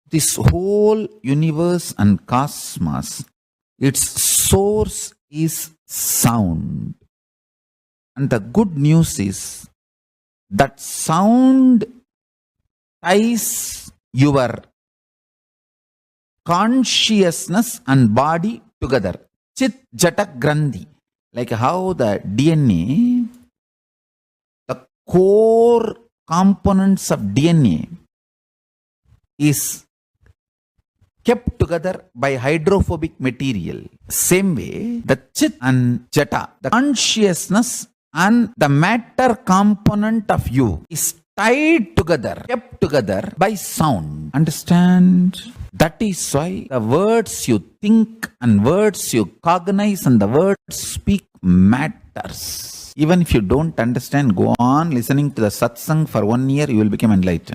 This whole universe and cosmos, its source is sound. And the good news is that sound ties your consciousness and body together. Chit, Jada, Granthi. Like how the DNA, the core components of DNA is kept together by hydrophobic material. Same way, the Chit and Jata, the consciousness and the matter component of you is tied together, kept together by sound. Understand? That is why the words you think and words you cognize and the words speak matters. Even if you don't understand, go on listening to the satsang for 1 year, you will become enlightened.